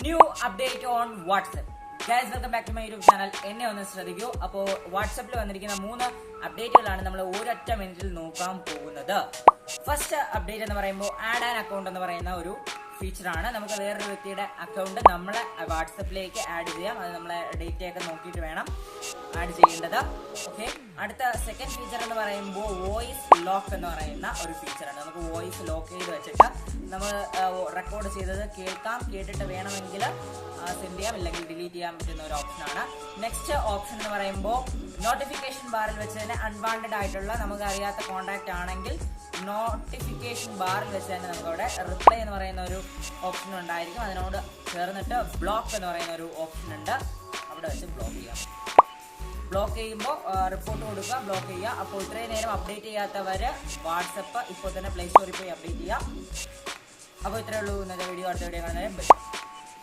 New update on WhatsApp. Guys, welcome back to my YouTube channel. എന്നെ ഒന്ന് ശ്രദ്ധിക്കൂ. അപ്പോൾ വാട്സ്ആപ്പിൽ വന്നിരിക്കുന്ന 3 അപ്ഡേറ്റുകളാണ് നമ്മൾ ഒരൊറ്റ മിനിറ്റിൽ നോക്കാൻ പോകുന്നത്. ഫസ്റ്റ് അപ്ഡേറ്റ് എന്ന് പറയുമ്പോൾ ആഡ് ആൻ അക്കൗണ്ട് എന്ന് പറയുന്ന ഒരു ഫീച്ചറാണ്. നമുക്ക് വേറൊരു വ്യക്തിയുടെ അക്കൗണ്ട് നമ്മളെ വാട്സപ്പിലേക്ക് ആഡ് ചെയ്യാം. അത് നമ്മളെ ഡേറ്റ ഒക്കെ നോക്കിയിട്ട് വേണം ആഡ് ചെയ്യേണ്ടത്. ഓക്കെ, അടുത്ത സെക്കൻഡ് ഫീച്ചർ എന്ന് പറയുമ്പോൾ വോയിസ് ലോക്ക് എന്ന് പറയുന്ന ഒരു ഫീച്ചറാണ്. നമുക്ക് വോയിസ് ലോക്ക് ചെയ്ത് വെച്ചിട്ട് നമ്മൾ റെക്കോർഡ് ചെയ്തത് കേട്ടിട്ട് വേണമെങ്കിൽ സെൻഡ് ചെയ്യാം, ഇല്ലെങ്കിൽ ഡിലീറ്റ് ചെയ്യാൻ പറ്റുന്ന ഒരു ഓപ്ഷനാണ്. നെക്സ്റ്റ് ഓപ്ഷൻ എന്ന് പറയുമ്പോൾ നോട്ടിഫിക്കേഷൻ ബാറിൽ വെച്ച് തന്നെ അൺവാണ്ടഡ് ആയിട്ടുള്ള നമുക്ക് അറിയാത്ത കോൺടാക്റ്റ് ആണെങ്കിൽ നോട്ടിഫിക്കേഷൻ ബാറിൽ വെച്ച് തന്നെ നമുക്കവിടെ റിപ്ലൈ എന്ന് പറയുന്ന ഒരു ഓപ്ഷൻ ഉണ്ടായിരിക്കും. അതിനോട് ചേർന്നിട്ട് ബ്ലോക്ക് എന്ന് പറയുന്ന ഒരു ഓപ്ഷൻ ഉണ്ട്. അവിടെ വെച്ച് ബ്ലോക്ക് ചെയ്യാം. ബ്ലോക്ക് ചെയ്യുമ്പോൾ റിപ്പോർട്ട് കൊടുക്കുക, ബ്ലോക്ക് ചെയ്യുക. അപ്പോൾ ഇത്രയും നേരം അപ്ഡേറ്റ് ചെയ്യാത്തവർ വാട്സപ്പ് ഇപ്പോൾ തന്നെ പ്ലേ സ്റ്റോറിൽ പോയി അപ്ഡേറ്റ് ചെയ്യാം. അപ്പോൾ ഇത്രയേ ഉള്ളൂ ഇന്നത്തെ വീഡിയോ. അടുത്ത വീഡിയോ കാണുന്നവരെ ബൈ.